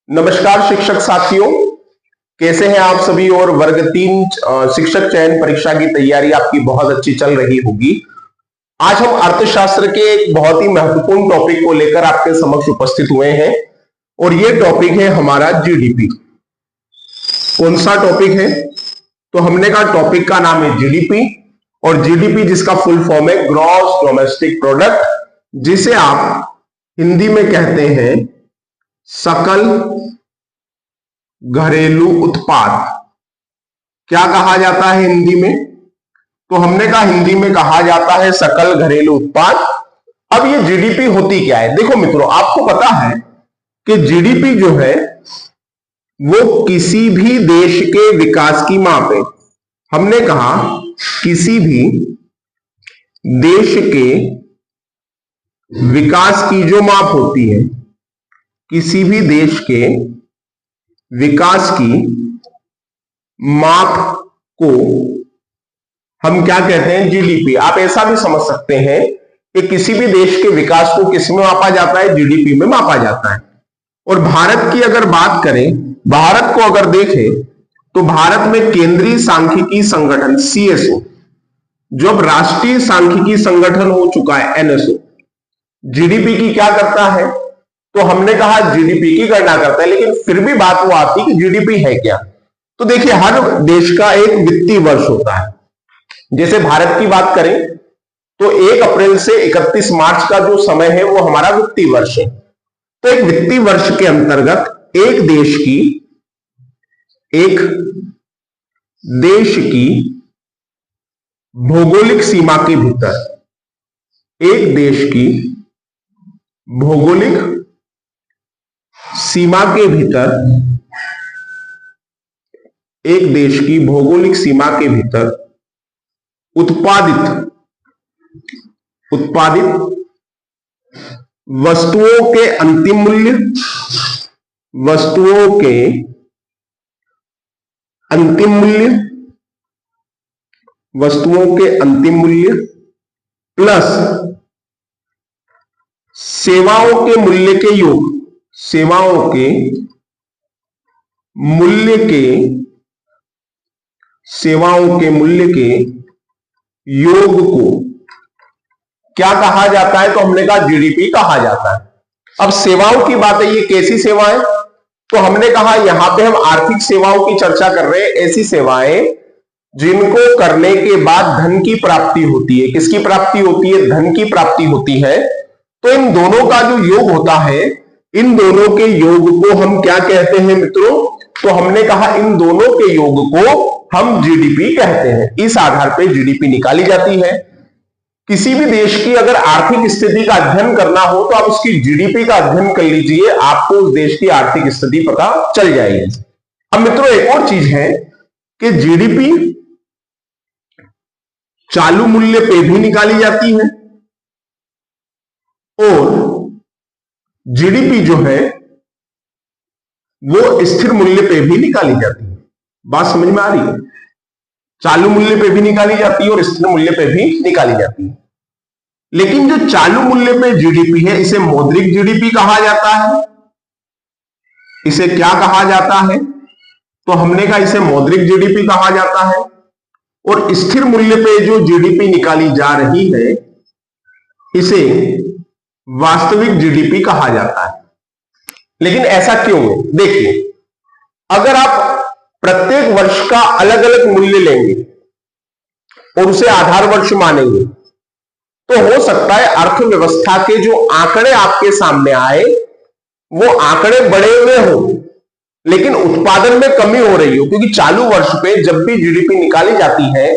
नमस्कार शिक्षक साथियों, कैसे हैं आप सभी। और वर्ग 3 शिक्षक चयन परीक्षा की तैयारी आपकी बहुत अच्छी चल रही होगी। आज हम अर्थशास्त्र के एक बहुत ही महत्वपूर्ण टॉपिक को लेकर आपके समक्ष उपस्थित हुए हैं और ये टॉपिक है हमारा जीडीपी। कौन सा टॉपिक है? तो हमने कहा टॉपिक का नाम है जीडीपी, और जीडीपी जिसका फुल फॉर्म है ग्रॉस डोमेस्टिक प्रोडक्ट, जिसे आप हिंदी में कहते हैं सकल घरेलू उत्पाद। क्या कहा जाता है हिंदी में? तो हमने कहा हिंदी में कहा जाता है सकल घरेलू उत्पाद। अब ये जीडीपी होती क्या है? देखो मित्रों, आपको पता है कि जीडीपी जो है वो किसी भी देश के विकास की माप है। हमने कहा किसी भी देश के विकास की जो माप होती है, किसी भी देश के विकास की माप को हम क्या कहते हैं? जीडीपी। आप ऐसा भी समझ सकते हैं कि किसी भी देश के विकास को किस में मापा जाता है? जीडीपी में मापा जाता है। और भारत की अगर बात करें, भारत को अगर देखें तो भारत में केंद्रीय सांख्यिकी संगठन सीएसओ, जो अब राष्ट्रीय सांख्यिकी संगठन हो चुका है एनएसओ, जीडीपी की क्या करता है? तो हमने कहा जीडीपी की गणना करता है। लेकिन फिर भी बात वो आती कि जीडीपी है क्या? तो देखिए, हर देश का एक वित्तीय वर्ष होता है। जैसे भारत की बात करें तो 1 अप्रैल से 31 मार्च का जो समय है वो हमारा वित्तीय वर्ष है। तो एक वित्तीय वर्ष के अंतर्गत एक देश की भौगोलिक सीमा के भीतर, एक देश की भौगोलिक सीमा के भीतर, एक देश की भौगोलिक सीमा के भीतर उत्पादित वस्तुओं के अंतिम मूल्य, वस्तुओं के अंतिम मूल्य, वस्तुओं के अंतिम मूल्य प्लस सेवाओं के मूल्य के योग, सेवाओं के मूल्य के, सेवाओं के मूल्य के योग को क्या कहा जाता है? तो हमने कहा जीडीपी कहा जाता है। अब सेवाओं की बात है, ये कैसी सेवाएं? तो हमने कहा यहां पे हम आर्थिक सेवाओं की चर्चा कर रहे हैं। ऐसी सेवाएं जिनको करने के बाद धन की प्राप्ति होती है। किसकी प्राप्ति होती है? धन की प्राप्ति होती है। तो इन दोनों का जो योग होता है, इन दोनों के योग को हम क्या कहते हैं मित्रों? तो हमने कहा इन दोनों के योग को हम जीडीपी कहते हैं। इस आधार पर जीडीपी निकाली जाती है। किसी भी देश की अगर आर्थिक स्थिति का अध्ययन करना हो तो आप उसकी जीडीपी का अध्ययन कर लीजिए, आपको उस देश की आर्थिक स्थिति पता चल जाएगी। अब मित्रों, एक और चीज है कि जीडीपी चालू मूल्य पे भी निकाली जाती है और जीडीपी जो है वो स्थिर मूल्य पे भी निकाली जाती है। बात समझ में आ रही है? चालू मूल्य पे भी निकाली जाती है और स्थिर मूल्य पे भी निकाली जाती है। लेकिन जो चालू मूल्य पे जीडीपी है, इसे मौद्रिक जीडीपी कहा जाता है। इसे क्या कहा जाता है? तो हमने कहा इसे मौद्रिक जीडीपी कहा जाता है। और स्थिर मूल्य पे जो जीडीपी निकाली जा रही है, इसे वास्तविक जीडीपी कहा जाता है। लेकिन ऐसा क्यों है? देखिए, अगर आप प्रत्येक वर्ष का अलग अलग मूल्य लेंगे और उसे आधार वर्ष मानेंगे तो हो सकता है अर्थव्यवस्था के जो आंकड़े आपके सामने आए वो आंकड़े बढ़े हुए हो लेकिन उत्पादन में कमी हो रही हो। क्योंकि चालू वर्ष पे जब भी जीडीपी निकाली जाती है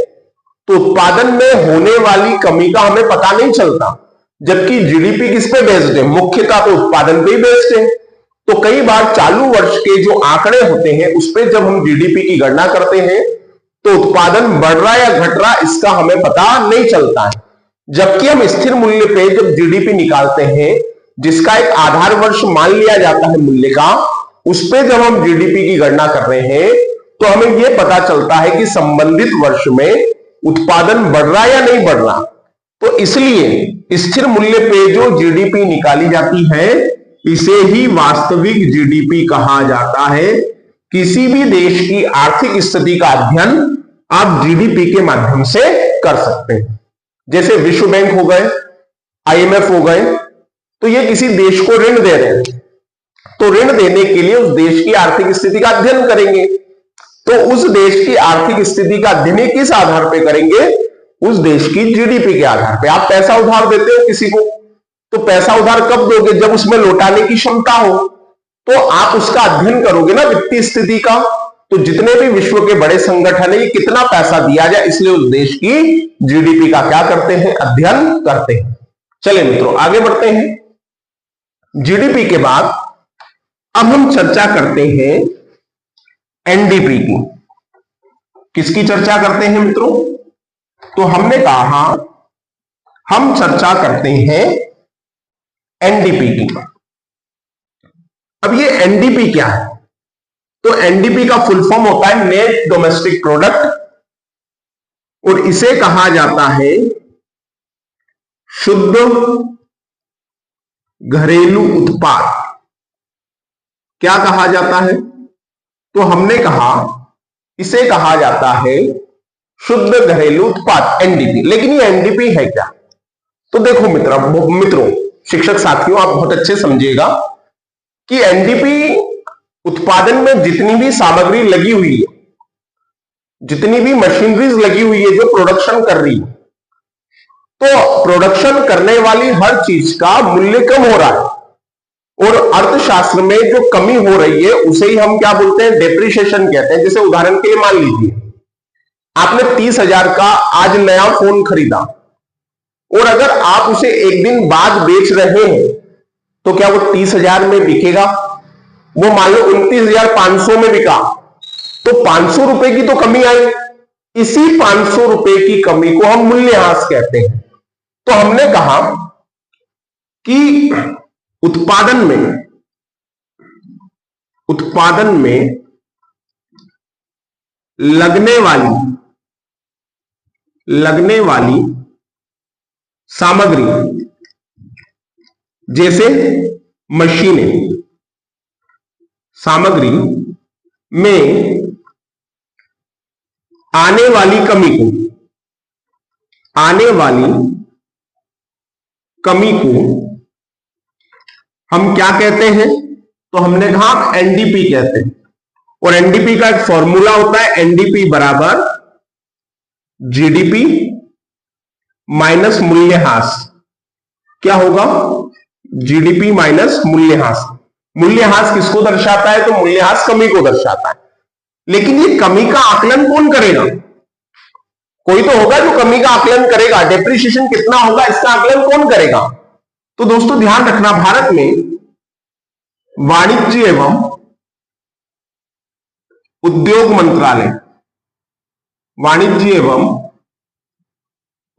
तो उत्पादन में होने वाली कमी का हमें पता नहीं चलता, जबकि जीडीपी किस पे बेस्ड है? मुख्यतः तो उत्पादन पे ही बेस्ड है। तो कई बार चालू वर्ष के जो आंकड़े होते हैं उस पर जब हम जीडीपी की गणना करते हैं तो उत्पादन बढ़ रहा या घट रहा इसका हमें पता नहीं चलता है। जबकि हम स्थिर मूल्य पे जब जीडीपी निकालते हैं, जिसका एक आधार वर्ष मान लिया जाता है मूल्य का, उस पे जब हम जीडीपी की गणना कर रहे हैं तो हमें यह पता चलता है कि संबंधित वर्ष में उत्पादन बढ़ रहा या नहीं बढ़ रहा। तो इसलिए स्थिर मूल्य पे जो जीडीपी निकाली जाती है इसे ही वास्तविक जीडीपी कहा जाता है। किसी भी देश की आर्थिक स्थिति का अध्ययन आप जीडीपी के माध्यम से कर सकते हैं। जैसे विश्व बैंक हो गए, आईएमएफ हो गए, तो ये किसी देश को ऋण दे रहे हैं, तो ऋण देने के लिए उस देश की आर्थिक स्थिति का अध्ययन करेंगे। तो उस देश की आर्थिक स्थिति का अध्ययन किस आधार पर करेंगे? उस देश की जीडीपी के आधार पर। आप पैसा उधार देते हो किसी को, तो पैसा उधार कब दोगे? जब उसमें लौटाने की क्षमता हो, तो आप उसका अध्ययन करोगे ना वित्तीय स्थिति का। तो जितने भी विश्व के बड़े संगठन है, ये कितना पैसा दिया जाए, इसलिए उस देश की जीडीपी का क्या करते हैं? अध्ययन करते हैं। चलिए मित्रों आगे बढ़ते हैं। जीडीपी के बाद अब हम चर्चा करते हैं एनडीपी की। किसकी चर्चा करते हैं मित्रों? तो हमने कहा हम चर्चा करते हैं एनडीपी की। अब ये एनडीपी क्या है? तो एनडीपी का फुल फॉर्म होता है नेट डोमेस्टिक प्रोडक्ट, और इसे कहा जाता है शुद्ध घरेलू उत्पाद। क्या कहा जाता है? तो हमने कहा इसे कहा जाता है शुद्ध घरेलू उत्पाद, एनडीपी। लेकिन ये एनडीपी है क्या? तो देखो मित्रों, शिक्षक साथियों, आप बहुत अच्छे समझिएगा कि एनडीपी उत्पादन में जितनी भी सामग्री लगी हुई है, जितनी भी मशीनरीज लगी हुई है जो प्रोडक्शन कर रही है, तो प्रोडक्शन करने वाली हर चीज का मूल्य कम हो रहा है, और अर्थशास्त्र में जो कमी हो रही है उसे ही हम क्या बोलते हैं? डेप्रिसिएशन कहते हैं। जैसे उदाहरण के लिए मान लीजिए आपने 30,000 का आज नया फोन खरीदा, और अगर आप उसे एक दिन बाद बेच रहे हैं तो क्या वो 30,000 में बिकेगा? वो मान लो 29,500 में बिका, तो 500 रुपए की तो कमी आई। इसी 500 रुपए की कमी को हम मूल्यह्रास कहते हैं। तो हमने कहा कि उत्पादन में लगने वाली सामग्री, जैसे मशीनें, सामग्री में आने वाली कमी को हम क्या कहते हैं? तो हमने कहा एनडीपी कहते हैं। और एनडीपी का एक फॉर्मूला होता है, एनडीपी बराबर जीडीपी माइनस मूल्यह्रास। क्या होगा? जीडीपी माइनस मूल्यह्रास। मूल्यह्रास किसको दर्शाता है? तो मूल्यह्रास कमी को दर्शाता है। लेकिन ये कमी का आकलन कौन करेगा? कोई तो होगा जो कमी का आकलन करेगा। डेप्रिसिएशन कितना होगा इसका आकलन कौन करेगा? तो दोस्तों ध्यान रखना, भारत में वाणिज्य एवं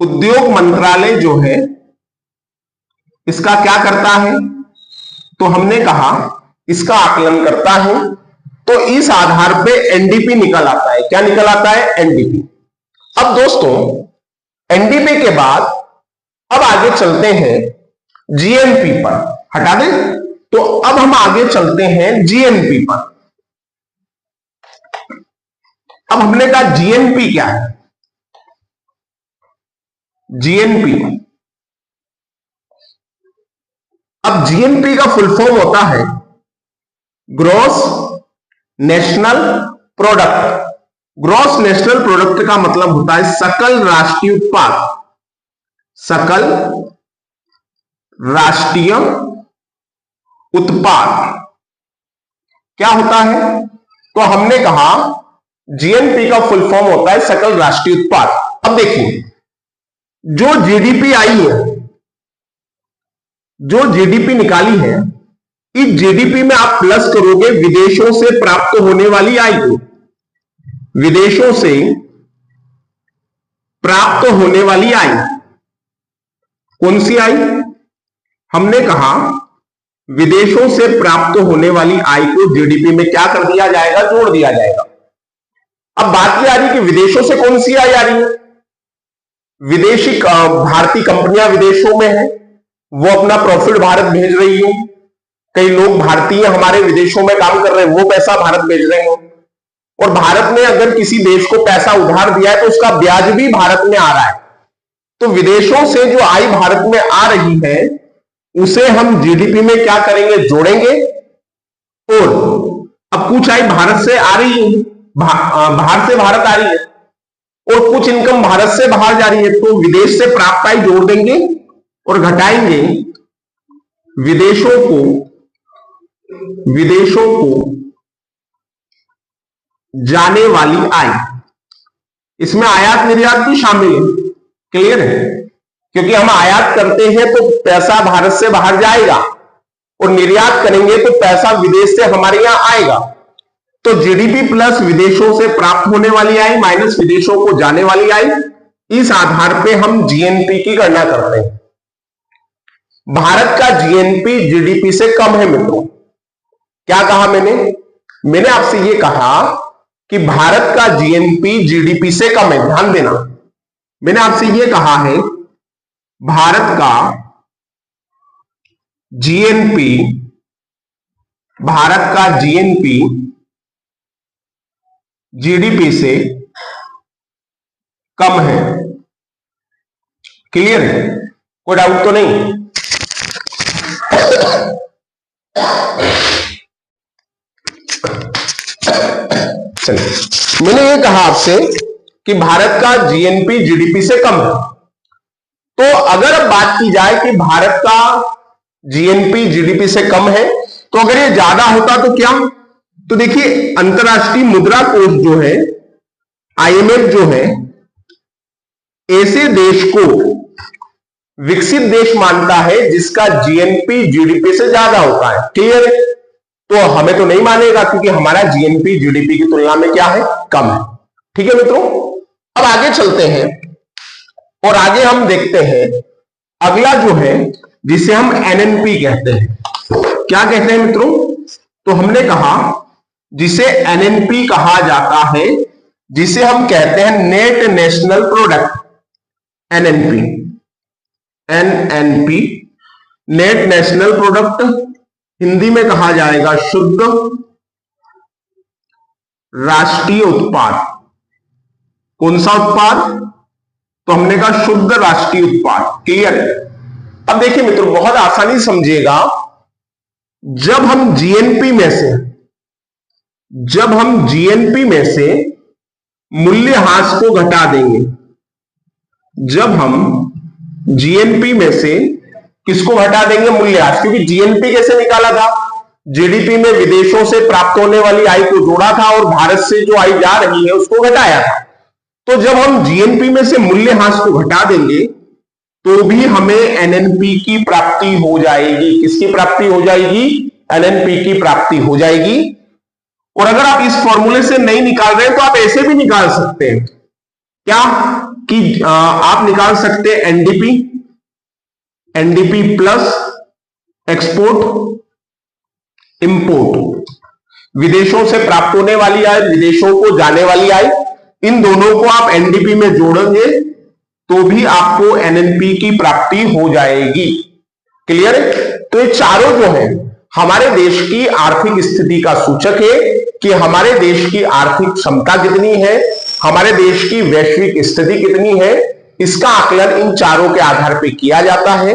उद्योग मंत्रालय जो है इसका क्या करता है? तो हमने कहा इसका आकलन करता है। तो इस आधार पे एनडीपी निकल आता है। क्या निकल आता है? एनडीपी। अब दोस्तों एनडीपी के बाद अब आगे चलते हैं जीएनपी पर। हटा दें। तो अब हम आगे चलते हैं जीएनपी पर। अब हमने कहा जीएनपी क्या है? जीएनपी, अब जीएनपी का फुल फॉर्म होता है gross national product. Gross national product का मतलब होता है सकल राष्ट्रीय उत्पाद। सकल राष्ट्रीय उत्पाद क्या होता है? तो हमने कहा जीएनपी का फुल फॉर्म होता है सकल राष्ट्रीय उत्पाद। अब देखिए जो जीडीपी आई है, जो जीडीपी निकाली है, इस जीडीपी में आप प्लस करोगे विदेशों से प्राप्त होने वाली आय को। विदेशों से प्राप्त होने वाली आय कौन सी आय? हमने कहा विदेशों से प्राप्त होने वाली आय को जीडीपी में क्या कर दिया जाएगा? जोड़ दिया जाएगा। अब बात यह आ रही है कि विदेशों से कौन सी आय आ रही है? विदेशी भारतीय कंपनियां विदेशों में है, वो अपना प्रॉफिट भारत भेज रही है, कई लोग भारतीय हमारे विदेशों में काम कर रहे हैं, वो पैसा भारत भेज रहे हैं, और भारत ने अगर किसी देश को पैसा उधार दिया है तो उसका ब्याज भी भारत में आ रहा है। तो विदेशों से जो आय भारत में आ रही है उसे हम जीडीपी में क्या करेंगे, जोड़ेंगे। और अब कुछ आय भारत से आ रही है, बाहर से भारत आ रही है, और कुछ इनकम भारत से बाहर जा रही है, तो विदेश से प्राप्त आय जोड़ देंगे और घटाएंगे विदेशों को जाने वाली आय। इसमें आयात निर्यात भी शामिल है, क्लियर है, क्योंकि हम आयात करते हैं तो पैसा भारत से बाहर जाएगा और निर्यात करेंगे तो पैसा विदेश से हमारे यहां आएगा। तो जीडीपी प्लस विदेशों से प्राप्त होने वाली आय माइनस विदेशों को जाने वाली आय, इस आधार पे हम जीएनपी की गणना करते हैं। भारत का जीएनपी जीडीपी से कम है मित्रों। क्या कहा मैंने आपसे यह कहा कि भारत का जीएनपी जीडीपी से कम है। ध्यान देना, मैंने आपसे यह कहा है भारत का जीएनपी जीडीपी से कम है। क्लियर है, कोई डाउट तो नहीं। चलिए, मैंने ये कहा आपसे कि भारत का जीएनपी जीडीपी से कम है। तो अगर अब बात की जाए कि भारत का जीएनपी जीडीपी से कम है, तो अगर ये ज्यादा होता तो क्या, तो देखिए अंतरराष्ट्रीय मुद्रा कोष जो है, आईएमएफ जो है, ऐसे देश को विकसित देश मानता है जिसका जीएनपी जीडीपी से ज्यादा होता है। क्लियर है, तो हमें तो नहीं मानेगा क्योंकि हमारा जीएनपी जीडीपी की तुलना में क्या है, कम है। ठीक है मित्रों, अब आगे चलते हैं और आगे हम देखते हैं अगला जो है जिसे हम एनएनपी कहते हैं। क्या कहते हैं मित्रों, तो हमने कहा जिसे एनएनपी कहा जाता है, जिसे हम कहते हैं net national product, NNP net national product, Hindi में कहा जाएगा शुद्ध राष्ट्रीय उत्पाद। कौन सा उत्पाद, तो हमने कहा शुद्ध राष्ट्रीय उत्पाद। क्लियर है। अब देखिए मित्रों, बहुत आसानी से समझिएगा, जब हम जीएनपी में से मूल्यह्रास को घटा देंगे, जब हम जीएनपी में से किसको घटा देंगे, मूल्यह्रास, क्योंकि जीएनपी कैसे निकाला था, जीडीपी में विदेशों से प्राप्त होने वाली आय को जोड़ा था और भारत से जो आय जा रही है उसको घटाया था। तो जब हम जीएनपी में से मूल्यह्रास को घटा देंगे तो भी हमें एनएनपी की प्राप्ति हो जाएगी। किसकी प्राप्ति हो जाएगी, एनएनपी की प्राप्ति हो जाएगी। और अगर आप इस फॉर्मूले से नहीं निकाल रहे हैं तो आप ऐसे भी निकाल सकते हैं, क्या कि आप निकाल सकते हैं एनडीपी प्लस एक्सपोर्ट इंपोर्ट, विदेशों से प्राप्त होने वाली आय, विदेशों को जाने वाली आय, इन दोनों को आप एनडीपी में जोड़ेंगे तो भी आपको एनएनपी की प्राप्ति हो जाएगी। क्लियर है। तो ये चारों जो है हमारे देश की आर्थिक स्थिति का सूचक है कि हमारे देश की आर्थिक क्षमता कितनी है, हमारे देश की वैश्विक स्थिति कितनी है, इसका आकलन इन चारों के आधार पर किया जाता है।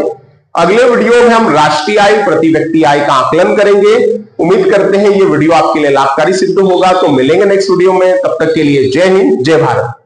अगले वीडियो में हम राष्ट्रीय आय, प्रति व्यक्ति आय का आकलन करेंगे। उम्मीद करते हैं ये वीडियो आपके लिए लाभकारी सिद्ध होगा। तो मिलेंगे नेक्स्ट वीडियो में, तब तक के लिए जय हिंद, जय भारत।